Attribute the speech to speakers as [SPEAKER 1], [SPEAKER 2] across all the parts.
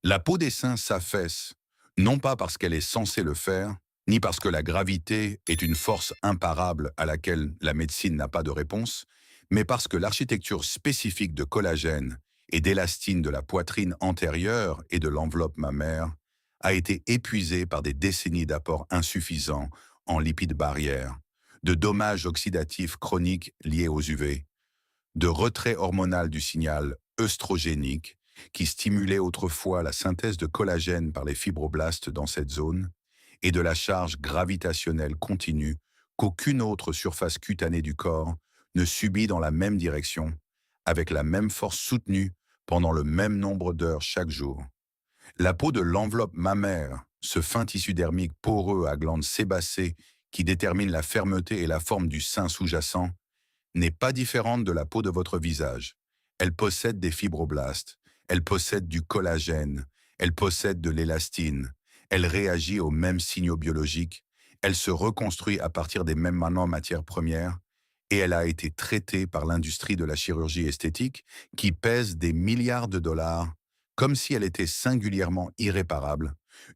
[SPEAKER 1] La peau des seins s'affaisse, non pas parce qu'elle est censée le faire, ni parce que la gravité est une force imparable à laquelle la médecine n'a pas de réponse, mais parce que l'architecture spécifique de collagène et d'élastine de la poitrine antérieure et de l'enveloppe mammaire a été épuisée par des décennies d'apports insuffisants en lipides barrières, de dommages oxydatifs chroniques liés aux UV, de retrait hormonal du signal œstrogénique qui stimulait autrefois la synthèse de collagène par les fibroblastes dans cette zone, et de la charge gravitationnelle continue qu'aucune autre surface cutanée du corps ne subit dans la même direction, avec la même force soutenue pendant le même nombre d'heures chaque jour. La peau de l'enveloppe mammaire, ce fin tissu dermique poreux à glandes sébacées qui détermine la fermeté et la forme du sein sous-jacent, n'est pas différente de la peau de votre visage. Elle possède des fibroblastes, elle possède du collagène, elle possède de l'élastine, elle réagit aux mêmes signaux biologiques, elle se reconstruit à partir des mêmes matières premières, et elle a été traitée par l'industrie de la chirurgie esthétique qui pèse des milliards de dollars, comme si elle était singulièrement irréparable,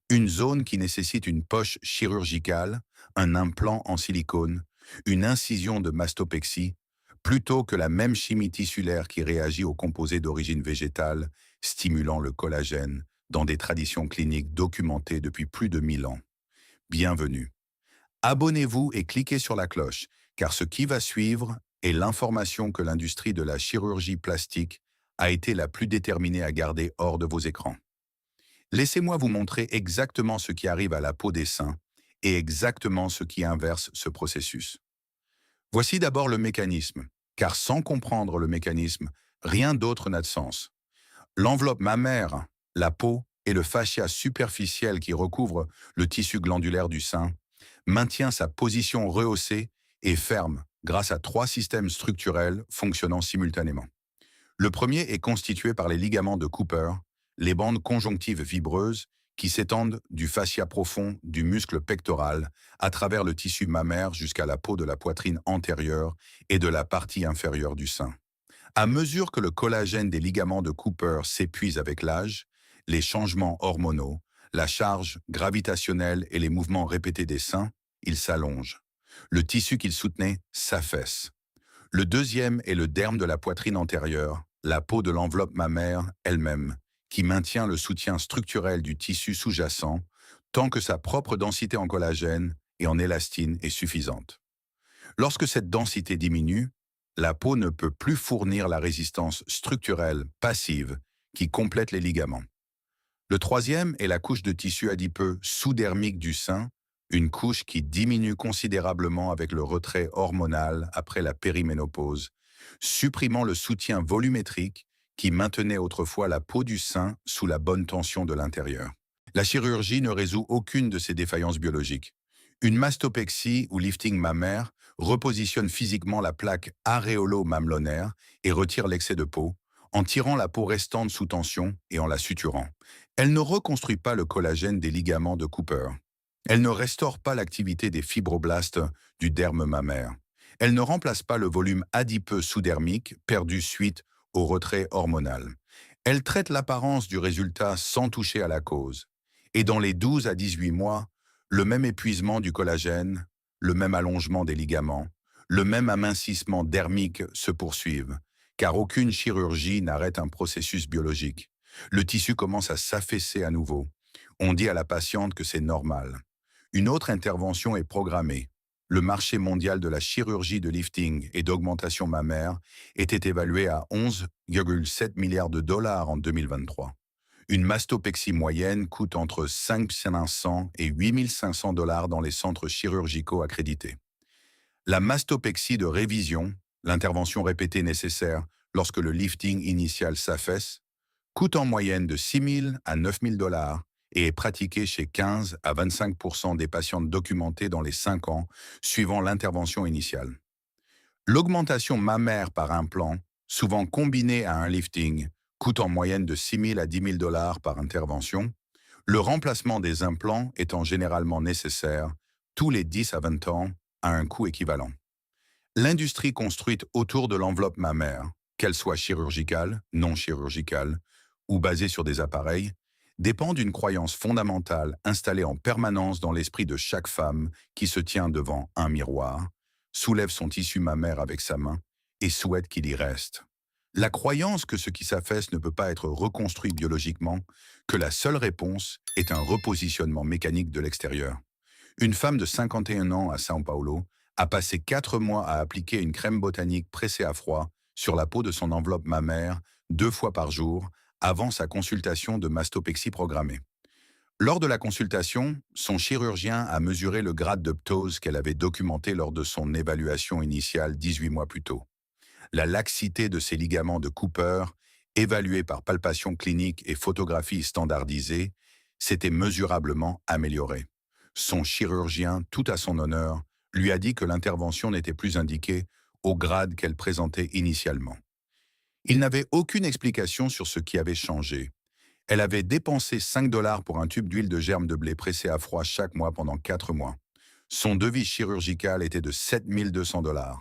[SPEAKER 1] une zone qui nécessite une poche chirurgicale, un implant en silicone, une incision de mastopexie, plutôt que la même chimie tissulaire qui réagit aux composés d'origine végétale, stimulant le collagène, dans des traditions cliniques documentées depuis plus de 1000 ans. Bienvenue. Abonnez-vous et cliquez sur la cloche, car ce qui va suivre est l'information que l'industrie de la chirurgie plastique a été la plus déterminée à garder hors de vos écrans. Laissez-moi vous montrer exactement ce qui arrive à la peau des seins et exactement ce qui inverse ce processus. Voici d'abord le mécanisme, car sans comprendre le mécanisme, rien d'autre n'a de sens. L'enveloppe mammaire, la peau et le fascia superficiel qui recouvre le tissu glandulaire du sein maintient sa position rehaussée et ferme grâce à trois systèmes structurels fonctionnant simultanément. Le premier est constitué par les ligaments de Cooper, les bandes conjonctives fibreuses qui s'étendent du fascia profond du muscle pectoral à travers le tissu mammaire jusqu'à la peau de la poitrine antérieure et de la partie inférieure du sein. À mesure que le collagène des ligaments de Cooper s'épuise avec l'âge, les changements hormonaux, la charge gravitationnelle et les mouvements répétés des seins, ils s'allongent. Le tissu qu'ils soutenaient s'affaisse. Le deuxième est le derme de la poitrine antérieure, la peau de l'enveloppe mammaire elle-même, qui maintient le soutien structurel du tissu sous-jacent tant que sa propre densité en collagène et en élastine est suffisante. Lorsque cette densité diminue, la peau ne peut plus fournir la résistance structurelle passive qui complète les ligaments. Le troisième est la couche de tissu adipeux sous-dermique du sein, une couche qui diminue considérablement avec le retrait hormonal après la périménopause, supprimant le soutien volumétrique qui maintenait autrefois la peau du sein sous la bonne tension de l'intérieur. La chirurgie ne résout aucune de ces défaillances biologiques. Une mastopexie ou lifting mammaire repositionne physiquement la plaque aréolo-mamelonnaire et retire l'excès de peau, en tirant la peau restante sous tension et en la suturant. Elle ne reconstruit pas le collagène des ligaments de Cooper. Elle ne restaure pas l'activité des fibroblastes du derme mammaire. Elle ne remplace pas le volume adipeux sous-dermique perdu suite au retrait hormonal. Elle traite l'apparence du résultat sans toucher à la cause. Et dans les 12 à 18 mois, le même épuisement du collagène, le même allongement des ligaments, le même amincissement dermique se poursuivent, car aucune chirurgie n'arrête un processus biologique. Le tissu commence à s'affaisser à nouveau. On dit à la patiente que c'est normal. Une autre intervention est programmée. Le marché mondial de la chirurgie de lifting et d'augmentation mammaire était évalué à 11,7 milliards de dollars en 2023. Une mastopexie moyenne coûte entre 500 et 8 500 dollars dans les centres chirurgicaux accrédités. La mastopexie de révision, l'intervention répétée nécessaire lorsque le lifting initial s'affaisse, coûte en moyenne de 6 000 à 9 000 dollars et est pratiquée chez 15 à 25% des patientes documentées dans les 5 ans suivant l'intervention initiale. L'augmentation mammaire par implant, souvent combinée à un lifting, coûte en moyenne de 6 000 à 10 000 dollars par intervention, le remplacement des implants étant généralement nécessaire tous les 10 à 20 ans à un coût équivalent. L'industrie construite autour de l'enveloppe mammaire, qu'elle soit chirurgicale, non chirurgicale ou basée sur des appareils, dépend d'une croyance fondamentale installée en permanence dans l'esprit de chaque femme qui se tient devant un miroir, soulève son tissu mammaire avec sa main et souhaite qu'il y reste. La croyance que ce qui s'affaisse ne peut pas être reconstruit biologiquement, que la seule réponse est un repositionnement mécanique de l'extérieur. Une femme de 51 ans à São Paulo a passé 4 mois à appliquer une crème botanique pressée à froid sur la peau de son enveloppe mammaire 2 fois par jour avant sa consultation de mastopexie programmée. Lors de la consultation, son chirurgien a mesuré le grade de ptose qu'elle avait documenté lors de son évaluation initiale 18 mois plus tôt. La laxité de ses ligaments de Cooper, évaluée par palpation clinique et photographie standardisée, s'était mesurablement améliorée. Son chirurgien, tout à son honneur, lui a dit que l'intervention n'était plus indiquée au grade qu'elle présentait initialement. Il n'avait aucune explication sur ce qui avait changé. Elle avait dépensé 5 $ pour un tube d'huile de germe de blé pressé à froid chaque mois pendant 4 mois. Son devis chirurgical était de 7 200 $.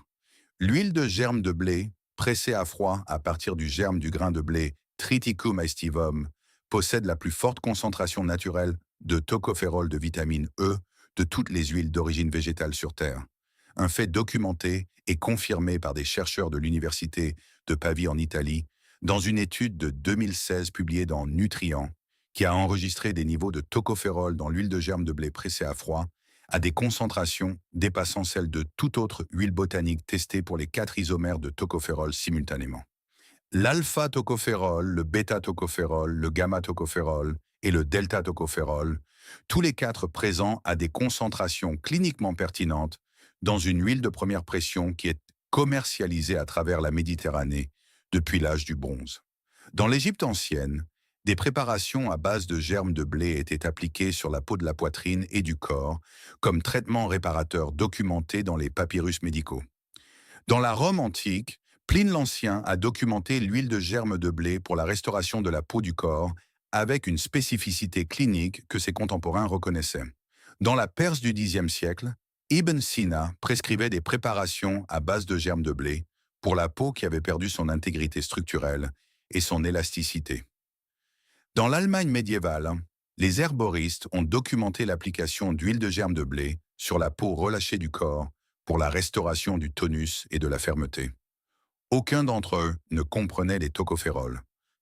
[SPEAKER 1] L'huile de germe de blé, pressée à froid à partir du germe du grain de blé Triticum aestivum, possède la plus forte concentration naturelle de tocopherol de vitamine E de toutes les huiles d'origine végétale sur Terre. Un fait documenté et confirmé par des chercheurs de l'université de Pavie en Italie, dans une étude de 2016 publiée dans Nutrient, qui a enregistré des niveaux de tocopherol dans l'huile de germe de blé pressée à froid, à des concentrations dépassant celles de toute autre huile botanique testée pour les 4 isomères de tocopherol simultanément. L'alpha-tocopherol, le bêta-tocopherol, le gamma-tocopherol et le delta-tocopherol, tous les 4 présents à des concentrations cliniquement pertinentes dans une huile de première pression qui est commercialisée à travers la Méditerranée depuis l'âge du bronze. Dans l'Égypte ancienne, des préparations à base de germes de blé étaient appliquées sur la peau de la poitrine et du corps comme traitement réparateur documenté dans les papyrus médicaux. Dans la Rome antique, Pline l'Ancien a documenté l'huile de germe de blé pour la restauration de la peau du corps avec une spécificité clinique que ses contemporains reconnaissaient. Dans la Perse du Xe siècle, Ibn Sina prescrivait des préparations à base de germes de blé pour la peau qui avait perdu son intégrité structurelle et son élasticité. Dans l'Allemagne médiévale, les herboristes ont documenté l'application d'huile de germe de blé sur la peau relâchée du corps pour la restauration du tonus et de la fermeté. Aucun d'entre eux ne comprenait les tocophérols.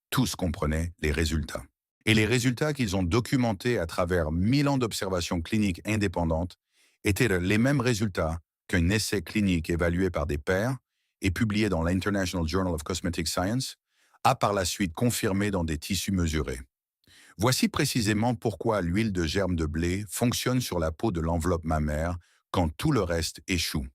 [SPEAKER 1] Tous comprenaient les résultats. Et les résultats qu'ils ont documentés à travers 1000 ans d'observations cliniques indépendantes étaient les mêmes résultats qu'un essai clinique évalué par des pairs et publié dans l'International Journal of Cosmetic Science a par la suite confirmé dans des tissus mesurés. Voici précisément pourquoi l'huile de germe de blé fonctionne sur la peau de l'enveloppe mammaire quand tout le reste échoue.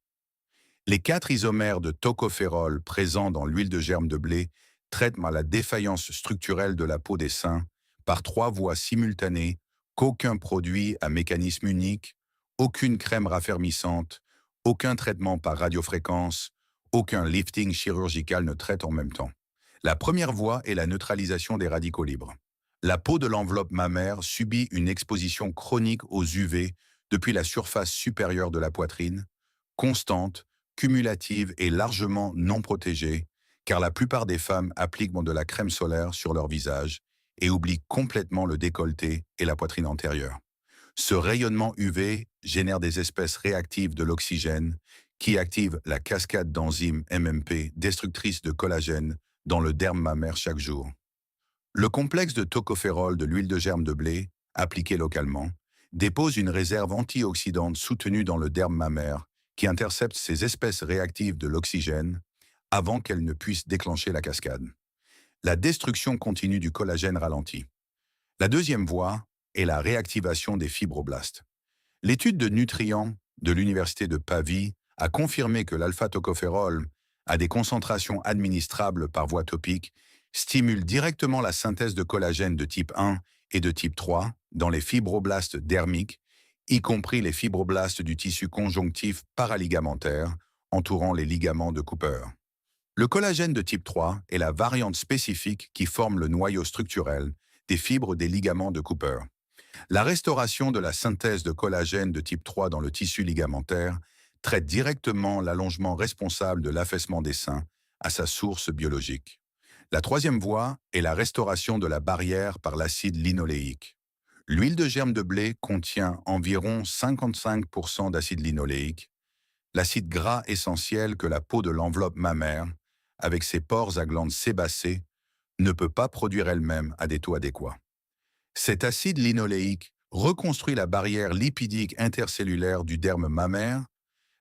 [SPEAKER 1] Les 4 isomères de tocopherol présents dans l'huile de germe de blé traitent la défaillance structurelle de la peau des seins par 3 voies simultanées qu'aucun produit à mécanisme unique, aucune crème raffermissante, aucun traitement par radiofréquence, aucun lifting chirurgical ne traite en même temps. La première voie est la neutralisation des radicaux libres. La peau de l'enveloppe mammaire subit une exposition chronique aux UV depuis la surface supérieure de la poitrine, constante, cumulative et largement non protégée, car la plupart des femmes appliquent de la crème solaire sur leur visage et oublient complètement le décolleté et la poitrine antérieure. Ce rayonnement UV génère des espèces réactives de l'oxygène qui activent la cascade d'enzymes MMP destructrices de collagène dans le derme mammaire chaque jour. Le complexe de tocopherol de l'huile de germe de blé, appliqué localement, dépose une réserve antioxydante soutenue dans le derme mammaire qui intercepte ces espèces réactives de l'oxygène avant qu'elles ne puissent déclencher la cascade. La destruction continue du collagène ralentit. La deuxième voie est la réactivation des fibroblastes. L'étude de Nutrient de l'Université de Pavie a confirmé que l'alpha-tocopherol, à des concentrations administrables par voie topique, stimule directement la synthèse de collagène de type 1 et de type 3 dans les fibroblastes dermiques, y compris les fibroblastes du tissu conjonctif paraligamentaire entourant les ligaments de Cooper. Le collagène de type 3 est la variante spécifique qui forme le noyau structurel des fibres des ligaments de Cooper. La restauration de la synthèse de collagène de type 3 dans le tissu ligamentaire traite directement l'allongement responsable de l'affaissement des seins à sa source biologique. La troisième voie est la restauration de la barrière par l'acide linoléique. L'huile de germe de blé contient environ 55% d'acide linoléique, l'acide gras essentiel que la peau de l'enveloppe mammaire, avec ses pores à glandes sébacées, ne peut pas produire elle-même à des taux adéquats. Cet acide linoléique reconstruit la barrière lipidique intercellulaire du derme mammaire,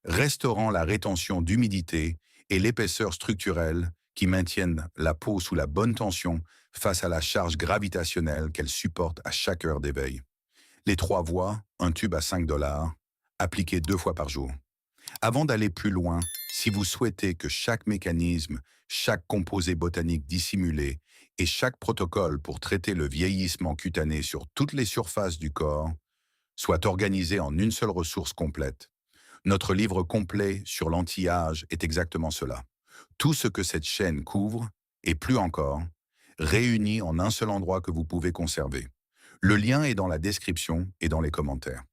[SPEAKER 1] restaurant la rétention d'humidité et l'épaisseur structurelle qui maintiennent la peau sous la bonne tension face à la charge gravitationnelle qu'elle supporte à chaque heure d'éveil. Les trois voies, un tube à 5 $, appliqué 2 fois par jour. Avant d'aller plus loin, si vous souhaitez que chaque mécanisme, chaque composé botanique dissimulé et chaque protocole pour traiter le vieillissement cutané sur toutes les surfaces du corps soit organisé en une seule ressource complète, notre livre complet sur l'anti-âge est exactement cela. Tout ce que cette chaîne couvre, et plus encore, réuni en un seul endroit que vous pouvez conserver. Le lien est dans la description et dans les commentaires.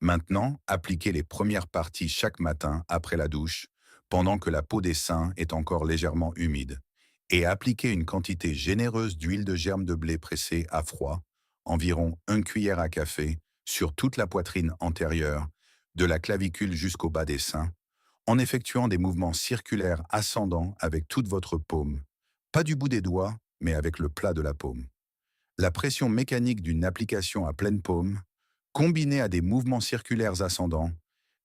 [SPEAKER 1] Maintenant, appliquez les premières parties chaque matin après la douche, pendant que la peau des seins est encore légèrement humide, et appliquez une quantité généreuse d'huile de germe de blé pressée à froid, environ 1 cuillère à café, sur toute la poitrine antérieure, de la clavicule jusqu'au bas des seins, en effectuant des mouvements circulaires ascendants avec toute votre paume, pas du bout des doigts, mais avec le plat de la paume. La pression mécanique d'une application à pleine paume, combinée à des mouvements circulaires ascendants,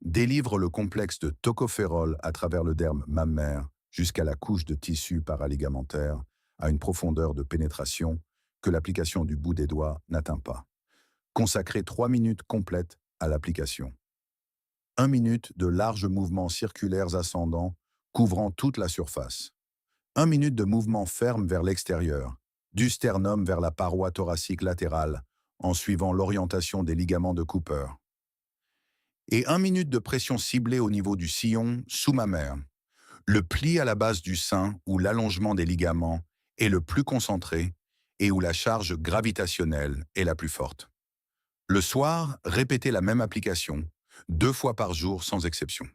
[SPEAKER 1] délivre le complexe de tocophérol à travers le derme mammaire jusqu'à la couche de tissu paraligamentaire à une profondeur de pénétration que l'application du bout des doigts n'atteint pas. Consacrez 3 minutes complètes à l'application. 1 minute de larges mouvements circulaires ascendants couvrant toute la surface. 1 minute de mouvement ferme vers l'extérieur, du sternum vers la paroi thoracique latérale, en suivant l'orientation des ligaments de Cooper. Et 1 minute de pression ciblée au niveau du sillon sous-mammaire, le pli à la base du sein où l'allongement des ligaments est le plus concentré et où la charge gravitationnelle est la plus forte. Le soir, répétez la même application, 2 fois par jour sans exception.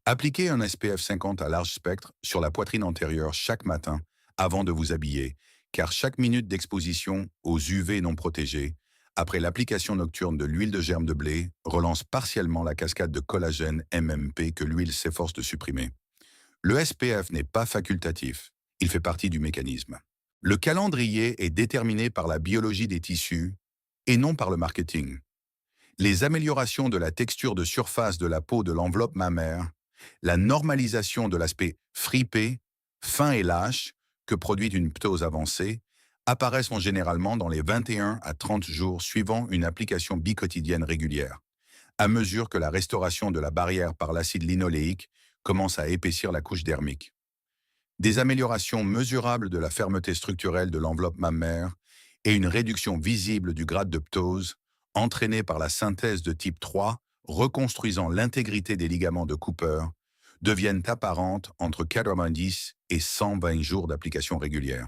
[SPEAKER 1] Appliquez un SPF 50 à large spectre sur la poitrine antérieure chaque matin avant de vous habiller, car chaque minute d'exposition aux UV non protégés, après l'application nocturne de l'huile de germe de blé, relance partiellement la cascade de collagène MMP que l'huile s'efforce de supprimer. Le SPF n'est pas facultatif, il fait partie du mécanisme. Le calendrier est déterminé par la biologie des tissus et non par le marketing. Les améliorations de la texture de surface de la peau de l'enveloppe mammaire, la normalisation de l'aspect fripé, fin et lâche que produit une ptose avancée, apparaissent généralement dans les 21 à 30 jours suivant une application biquotidienne régulière, à mesure que la restauration de la barrière par l'acide linoléique commence à épaissir la couche dermique. Des améliorations mesurables de la fermeté structurelle de l'enveloppe mammaire et une réduction visible du grade de ptose, entraînée par la synthèse de type 3, reconstruisant l'intégrité des ligaments de Cooper, deviennent apparentes entre 90 et 120 jours d'application régulière.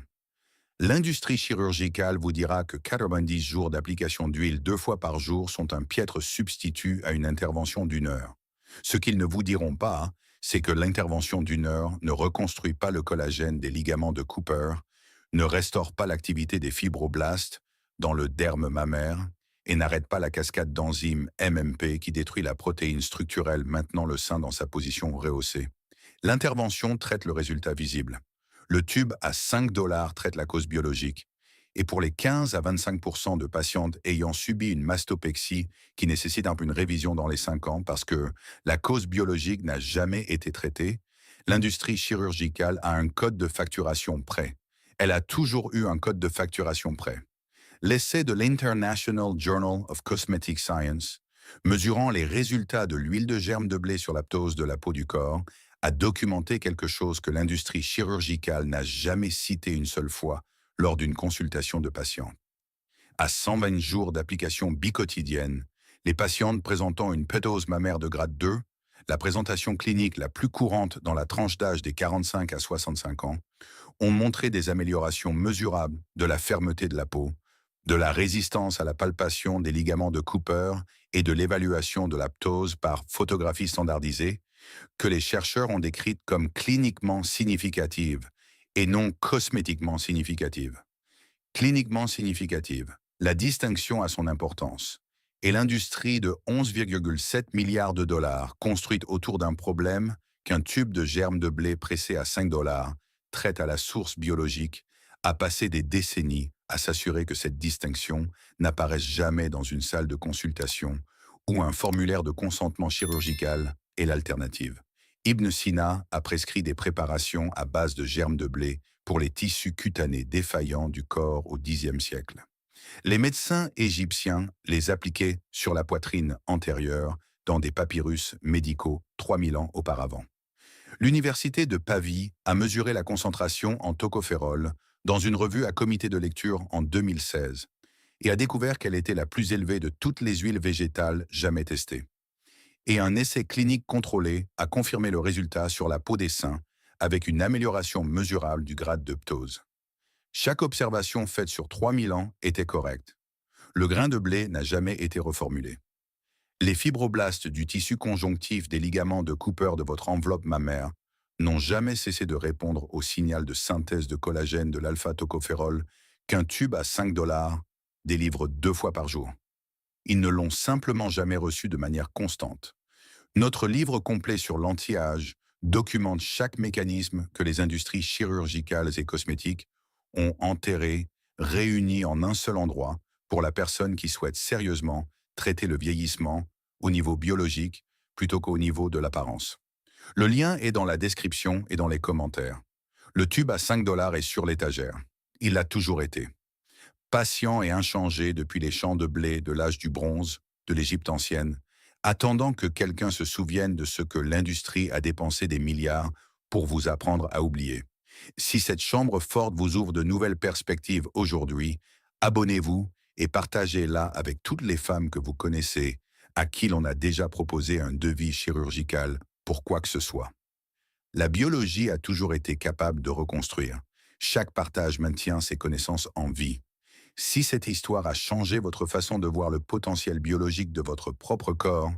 [SPEAKER 1] L'industrie chirurgicale vous dira que 90 jours d'application d'huile 2 fois par jour sont un piètre substitut à une intervention d'1 heure. Ce qu'ils ne vous diront pas, c'est que l'intervention d'1 heure ne reconstruit pas le collagène des ligaments de Cooper, ne restaure pas l'activité des fibroblastes dans le derme mammaire et n'arrête pas la cascade d'enzymes MMP qui détruit la protéine structurelle maintenant le sein dans sa position rehaussée. L'intervention traite le résultat visible. Le tube à 5 $ traite la cause biologique. Et pour les 15 à 25% de patientes ayant subi une mastopexie qui nécessite un peu une révision dans les 5 ans parce que la cause biologique n'a jamais été traitée, l'industrie chirurgicale a un code de facturation prêt. Elle a toujours eu un code de facturation prêt. L'essai de l'International Journal of Cosmetic Science, mesurant les résultats de l'huile de germe de blé sur la ptose de la peau du corps, a documenté quelque chose que l'industrie chirurgicale n'a jamais cité une seule fois lors d'une consultation de patients. À 120 jours d'application biquotidienne, les patientes présentant une ptose mammaire de grade 2, la présentation clinique la plus courante dans la tranche d'âge des 45 à 65 ans, ont montré des améliorations mesurables de la fermeté de la peau, de la résistance à la palpation des ligaments de Cooper et de l'évaluation de la ptose par photographie standardisée, que les chercheurs ont décrites comme cliniquement significatives et non cosmétiquement significative. Cliniquement significative, la distinction a son importance. Et l'industrie de 11,7 milliards de dollars construite autour d'un problème qu'un tube de germe de blé pressé à 5 dollars traite à la source biologique a passé des décennies à s'assurer que cette distinction n'apparaisse jamais dans une salle de consultation où un formulaire de consentement chirurgical est l'alternative. Ibn Sina a prescrit des préparations à base de germes de blé pour les tissus cutanés défaillants du corps au Xe siècle. Les médecins égyptiens les appliquaient sur la poitrine antérieure dans des papyrus médicaux 3000 ans auparavant. L'université de Pavie a mesuré la concentration en tocophérol dans une revue à comité de lecture en 2016 et a découvert qu'elle était la plus élevée de toutes les huiles végétales jamais testées. Et un essai clinique contrôlé a confirmé le résultat sur la peau des seins avec une amélioration mesurable du grade de ptose. Chaque observation faite sur 3000 ans était correcte. Le grain de blé n'a jamais été reformulé. Les fibroblastes du tissu conjonctif des ligaments de Cooper de votre enveloppe mammaire n'ont jamais cessé de répondre au signal de synthèse de collagène de l'alpha-tocophérol qu'un tube à 5 dollars délivre 2 fois par jour. Ils ne l'ont simplement jamais reçu de manière constante. Notre livre complet sur l'anti-âge documente chaque mécanisme que les industries chirurgicales et cosmétiques ont enterré, réuni en un seul endroit pour la personne qui souhaite sérieusement traiter le vieillissement au niveau biologique plutôt qu'au niveau de l'apparence. Le lien est dans la description et dans les commentaires. Le tube à 5 dollars est sur l'étagère. Il l'a toujours été. Patient et inchangé depuis les champs de blé de l'âge du bronze, de l'Égypte ancienne, attendant que quelqu'un se souvienne de ce que l'industrie a dépensé des milliards pour vous apprendre à oublier. Si cette chambre forte vous ouvre de nouvelles perspectives aujourd'hui, abonnez-vous et partagez-la avec toutes les femmes que vous connaissez, à qui l'on a déjà proposé un devis chirurgical pour quoi que ce soit. La biologie a toujours été capable de reconstruire. Chaque partage maintient ses connaissances en vie. Si cette histoire a changé votre façon de voir le potentiel biologique de votre propre corps,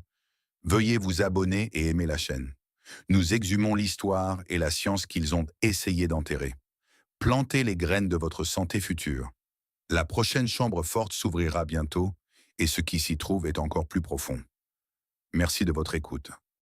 [SPEAKER 1] veuillez vous abonner et aimer la chaîne. Nous exhumons l'histoire et la science qu'ils ont essayé d'enterrer. Plantez les graines de votre santé future. La prochaine chambre forte s'ouvrira bientôt et ce qui s'y trouve est encore plus profond. Merci de votre écoute.